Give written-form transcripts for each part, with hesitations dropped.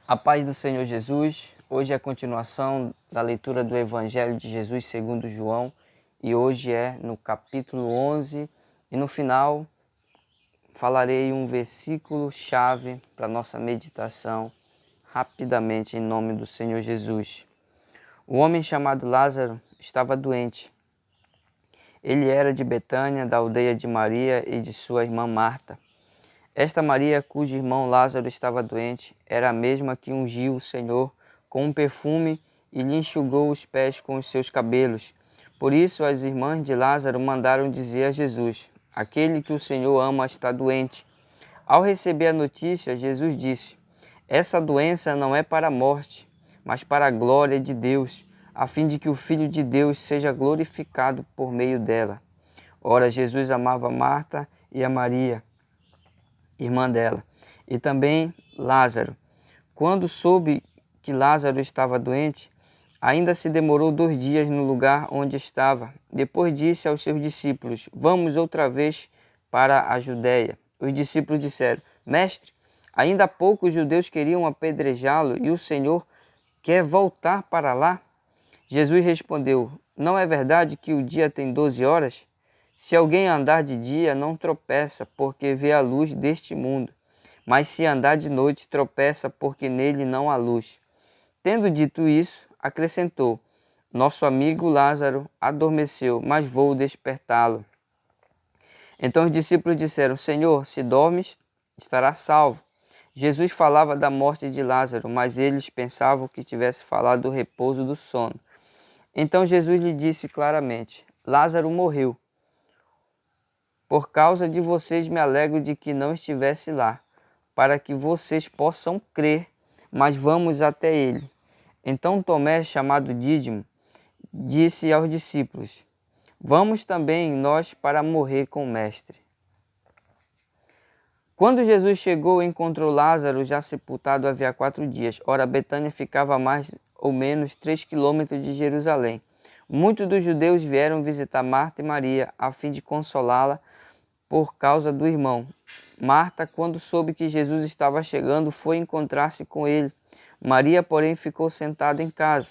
A paz do Senhor Jesus. Hoje é a continuação da leitura do Evangelho de Jesus segundo João e hoje é no capítulo 11 e no final falarei um versículo chave para nossa meditação rapidamente em nome do Senhor Jesus. O homem chamado Lázaro estava doente. Ele era de Betânia, da aldeia de Maria e de sua irmã Marta. Esta Maria, cujo irmão Lázaro estava doente, era a mesma que ungiu o Senhor com um perfume e lhe enxugou os pés com os seus cabelos. Por isso as irmãs de Lázaro mandaram dizer a Jesus: aquele que o Senhor ama está doente. Ao receber a notícia, Jesus disse: essa doença não é para a morte, mas para a glória de Deus, a fim de que o Filho de Deus seja glorificado por meio dela. Ora, Jesus amava Marta e a Maria, irmã dela, e também Lázaro. Quando soube que Lázaro estava doente, ainda se demorou 2 dias no lugar onde estava. Depois disse aos seus discípulos: vamos outra vez para a Judéia. Os discípulos disseram: Mestre, ainda há pouco os judeus queriam apedrejá-lo e o Senhor quer voltar para lá? Jesus respondeu: não é verdade que o dia tem 12 horas? Se alguém andar de dia, não tropeça, porque vê a luz deste mundo. Mas se andar de noite, tropeça, porque nele não há luz. Tendo dito isso, acrescentou: nosso amigo Lázaro adormeceu, mas vou despertá-lo. Então os discípulos disseram: Senhor, se dormes, estará salvo. Jesus falava da morte de Lázaro, mas eles pensavam que tivesse falado do repouso do sono. Então Jesus lhe disse claramente: Lázaro morreu. Por causa de vocês me alegro de que não estivesse lá, para que vocês possam crer, mas vamos até ele. Então Tomé, chamado Dídimo, disse aos discípulos: vamos também nós para morrer com o Mestre. Quando Jesus chegou, encontrou Lázaro já sepultado havia 4 dias. Ora, Betânia ficava a mais ou menos 3 quilômetros de Jerusalém. Muitos dos judeus vieram visitar Marta e Maria, a fim de consolá-la por causa do irmão. Marta, quando soube que Jesus estava chegando, foi encontrar-se com ele. Maria, porém, ficou sentada em casa.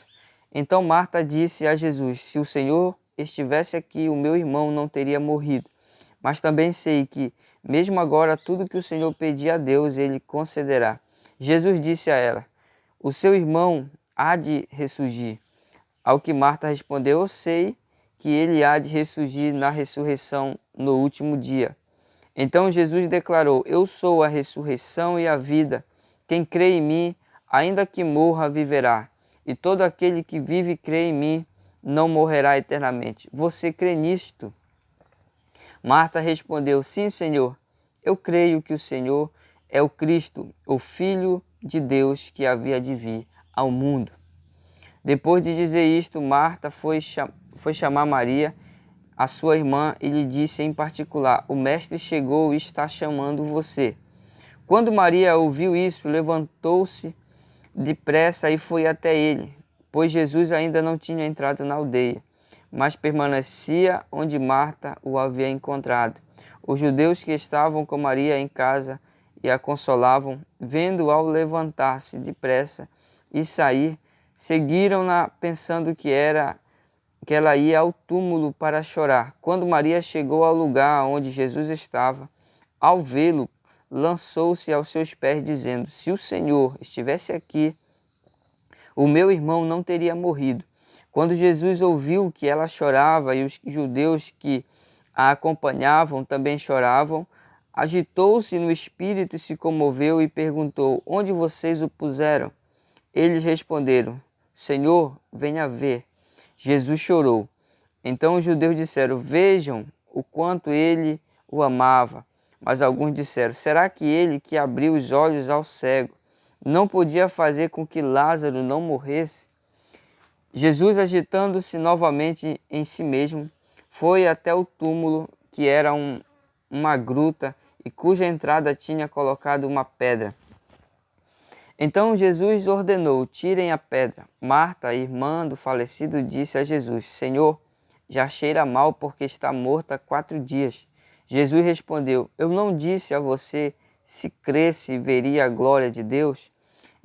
Então Marta disse a Jesus: se o Senhor estivesse aqui, o meu irmão não teria morrido. Mas também sei que, mesmo agora, tudo que o Senhor pedir a Deus, Ele concederá. Jesus disse a ela: o seu irmão há de ressurgir. Ao que Marta respondeu: eu sei que ele há de ressurgir na ressurreição no último dia. Então Jesus declarou: eu sou a ressurreição e a vida. Quem crê em mim, ainda que morra, viverá. E todo aquele que vive e crê em mim, não morrerá eternamente. Você crê nisto? Marta respondeu: sim, Senhor. Eu creio que o Senhor é o Cristo, o Filho de Deus que havia de vir ao mundo. Depois de dizer isto, Marta foi chamar Maria, a sua irmã, e lhe disse em particular: o mestre chegou e está chamando você. Quando Maria ouviu isso, levantou-se depressa e foi até ele, pois Jesus ainda não tinha entrado na aldeia, mas permanecia onde Marta o havia encontrado. Os judeus que estavam com Maria em casa e a consolavam, vendo-o ao levantar-se depressa e sair, seguiram-na pensando que ela ia ao túmulo para chorar. Quando Maria chegou ao lugar onde Jesus estava, ao vê-lo, lançou-se aos seus pés, dizendo: se o Senhor estivesse aqui, o meu irmão não teria morrido. Quando Jesus ouviu que ela chorava e os judeus que a acompanhavam também choravam, agitou-se no espírito e se comoveu e perguntou: onde vocês o puseram? Eles responderam: Senhor, venha ver. Jesus chorou. Então os judeus disseram: vejam o quanto ele o amava. Mas alguns disseram: será que ele que abriu os olhos ao cego não podia fazer com que Lázaro não morresse? Jesus, agitando-se novamente em si mesmo, foi até o túmulo, que era uma gruta e cuja entrada tinha colocado uma pedra. Então Jesus ordenou: tirem a pedra. Marta, a irmã do falecido, disse a Jesus: Senhor, já cheira mal porque está morta há 4 dias. Jesus respondeu: eu não disse a você, se cresce, veria a glória de Deus?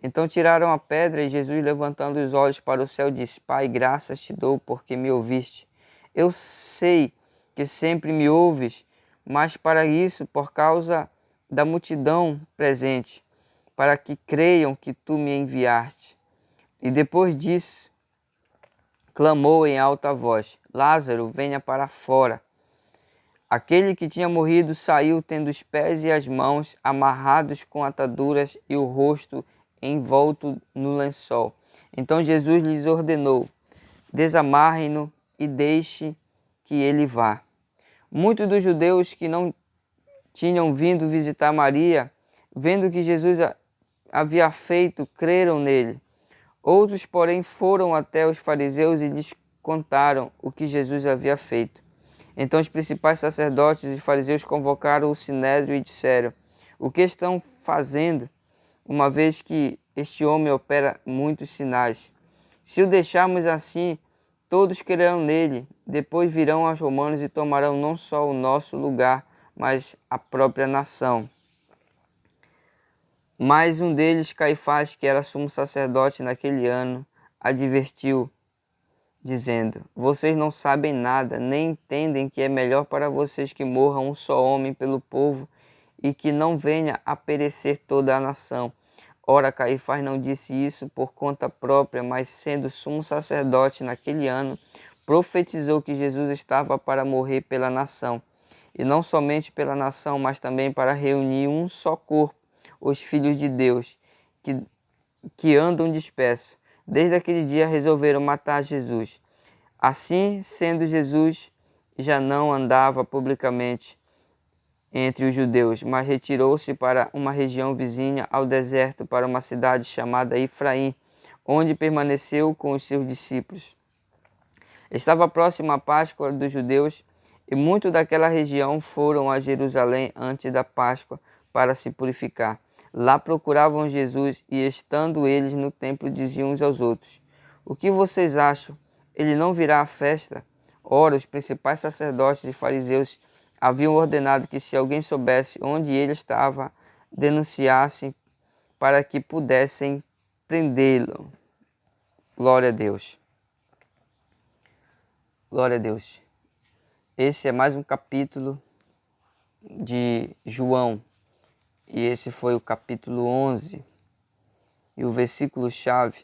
Então tiraram a pedra e Jesus, levantando os olhos para o céu, disse: Pai, graças te dou porque me ouviste. Eu sei que sempre me ouves, mas para isso, por causa da multidão presente, para que creiam que tu me enviaste. E depois disso, clamou em alta voz: Lázaro, venha para fora. Aquele que tinha morrido saiu, tendo os pés e as mãos amarrados com ataduras e o rosto envolto no lençol. Então Jesus lhes ordenou: desamarrem-no e deixe que ele vá. Muitos dos judeus que não tinham vindo visitar Maria, vendo o que Jesus havia feito, creram nele. Outros, porém, foram até os fariseus e lhes contaram o que Jesus havia feito. Então os principais sacerdotes e fariseus convocaram o sinédrio e disseram: O que estão fazendo, uma vez que este homem opera muitos sinais? Se o deixarmos assim, todos crerão nele. Depois virão os romanos e tomarão não só o nosso lugar, mas a própria nação. Mas um deles, Caifás, que era sumo sacerdote naquele ano, advertiu, dizendo: Vocês não sabem nada, nem entendem que é melhor para vocês que morra um só homem pelo povo e que não venha a perecer toda a nação. Ora, Caifás não disse isso por conta própria, mas sendo sumo sacerdote naquele ano, profetizou que Jesus estava para morrer pela nação. E não somente pela nação, mas também para reunir um só corpo, os filhos de Deus, que andam dispersos. Desde aquele dia resolveram matar Jesus. Assim, sendo Jesus, já não andava publicamente entre os judeus, mas retirou-se para uma região vizinha ao deserto, para uma cidade chamada Efraim, onde permaneceu com os seus discípulos. Estava próxima a Páscoa dos judeus, e muitos daquela região foram a Jerusalém antes da Páscoa para se purificar. Lá procuravam Jesus e, estando eles no templo, diziam uns aos outros: O que vocês acham? Ele não virá à festa? Ora, os principais sacerdotes e fariseus haviam ordenado que, se alguém soubesse onde ele estava, denunciassem para que pudessem prendê-lo. Glória a Deus. Glória a Deus. Esse é mais um capítulo de João. E esse foi o capítulo 11. E o versículo-chave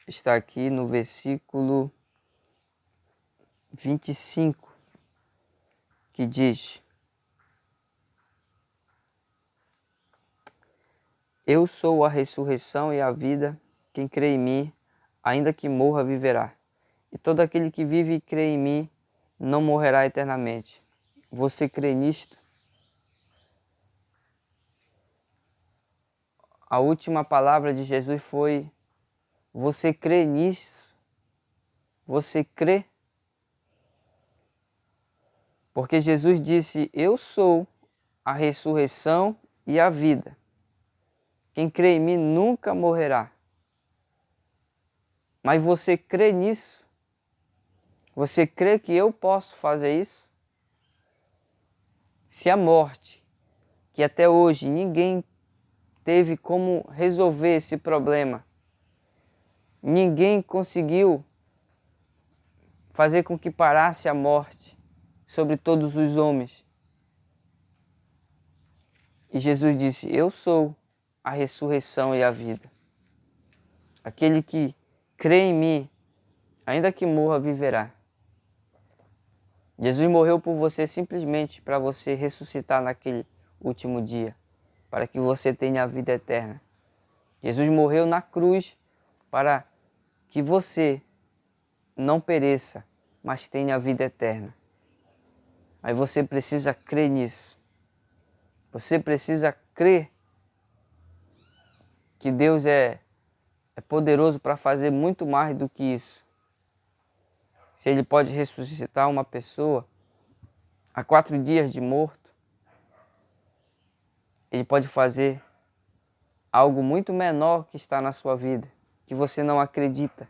está aqui no versículo 25, que diz: Eu sou a ressurreição e a vida, quem crê em mim, ainda que morra, viverá. E todo aquele que vive e crê em mim, não morrerá eternamente. Você crê nisto? A última palavra de Jesus foi: você crê nisso? Você crê? Porque Jesus disse: Eu sou a ressurreição e a vida. Quem crê em mim nunca morrerá. Mas você crê nisso? Você crê que eu posso fazer isso? Se a morte, que até hoje ninguém teve como resolver esse problema, ninguém conseguiu fazer com que parasse a morte sobre todos os homens. E Jesus disse: Eu sou a ressurreição e a vida. Aquele que crê em mim, ainda que morra, viverá. Jesus morreu por você simplesmente para você ressuscitar naquele último dia, para que você tenha a vida eterna. Jesus morreu na cruz para que você não pereça, mas tenha a vida eterna. Mas você precisa crer nisso. Você precisa crer que Deus é poderoso para fazer muito mais do que isso. Se Ele pode ressuscitar uma pessoa a 4 dias de morto, Ele pode fazer algo muito menor que está na sua vida, que você não acredita,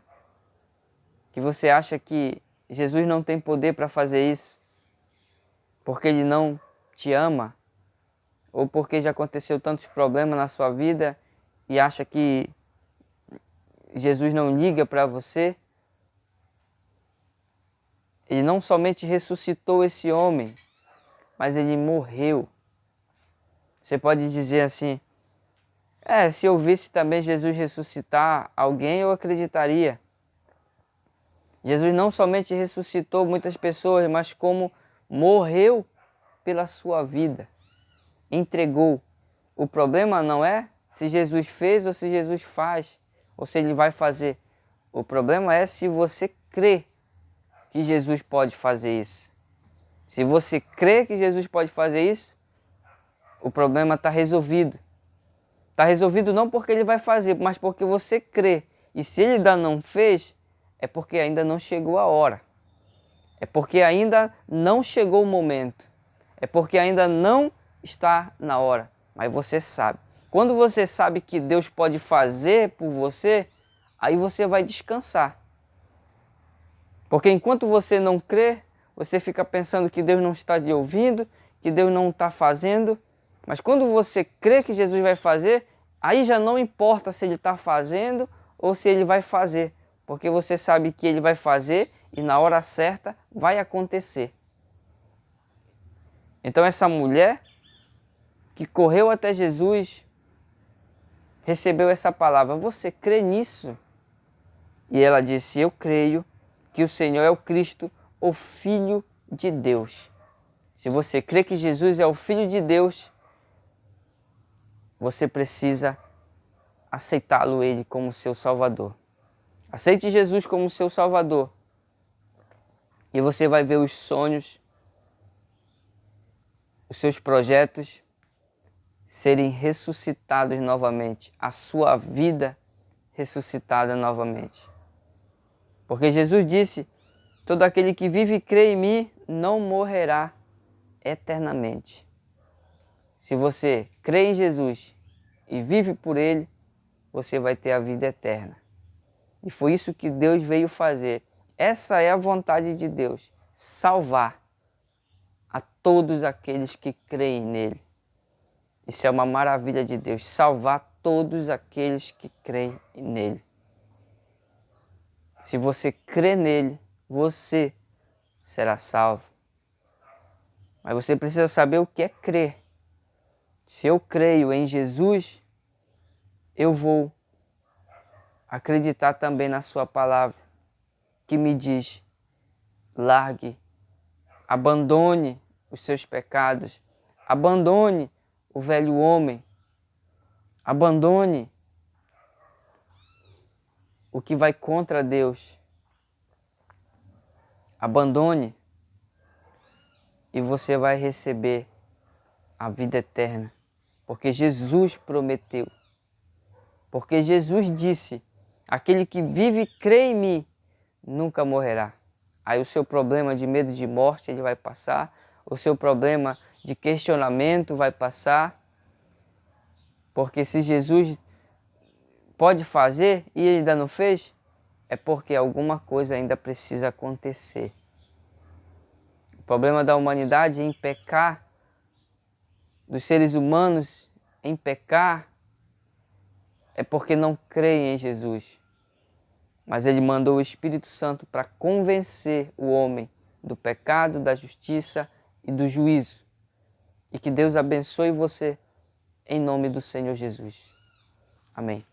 que você acha que Jesus não tem poder para fazer isso, porque Ele não te ama. ou porque já aconteceu tantos problemas na sua vida e acha que Jesus não liga para você. Ele não somente ressuscitou esse homem, mas ele morreu. Você pode dizer assim, se eu visse também Jesus ressuscitar alguém, eu acreditaria. Jesus não somente ressuscitou muitas pessoas, mas como morreu pela sua vida, entregou. O problema não é se Jesus fez ou se Jesus faz, ou se ele vai fazer. O problema é se você crê que Jesus pode fazer isso. Se você crê que Jesus pode fazer isso, o problema está resolvido. Está resolvido não porque ele vai fazer, mas porque você crê. E se ele ainda não fez, é porque ainda não chegou a hora. É porque ainda não chegou o momento. É porque ainda não está na hora. Mas você sabe. Quando você sabe que Deus pode fazer por você, aí você vai descansar. Porque enquanto você não crê, você fica pensando que Deus não está te ouvindo, que Deus não está fazendo. Mas quando você crê que Jesus vai fazer, aí já não importa se ele está fazendo ou se ele vai fazer. Porque você sabe que ele vai fazer e na hora certa vai acontecer. Então essa mulher que correu até Jesus, recebeu essa palavra, você crê nisso? E ela disse, eu creio que o Senhor é o Cristo, o Filho de Deus. Se você crê que Jesus é o Filho de Deus, você precisa aceitá-lo ele como seu Salvador. Aceite Jesus como seu Salvador. E você vai ver os sonhos, os seus projetos serem ressuscitados novamente. A sua vida ressuscitada novamente. Porque Jesus disse, todo aquele que vive e crê em mim não morrerá eternamente. Se você crê em Jesus e vive por ele, você vai ter a vida eterna. E foi isso que Deus veio fazer. Essa é a vontade de Deus, salvar a todos aqueles que creem nele. Isso é uma maravilha de Deus, salvar todos aqueles que creem nele. Se você crê nele, você será salvo. Mas você precisa saber o que é crer. Se eu creio em Jesus, eu vou acreditar também na sua palavra, que me diz, largue, abandone os seus pecados, abandone o velho homem, abandone o que vai contra Deus, abandone e você vai receber a vida eterna, porque Jesus prometeu, porque Jesus disse, aquele que vive e crê em mim, nunca morrerá. Aí o seu problema de medo de morte, ele vai passar, o seu problema de questionamento vai passar, porque se Jesus pode fazer e ele ainda não fez, é porque alguma coisa ainda precisa acontecer. O problema da humanidade em pecar, dos seres humanos em pecar, é porque não creem em Jesus. Mas ele mandou o Espírito Santo para convencer o homem do pecado, da justiça e do juízo. E que Deus abençoe você em nome do Senhor Jesus. Amém.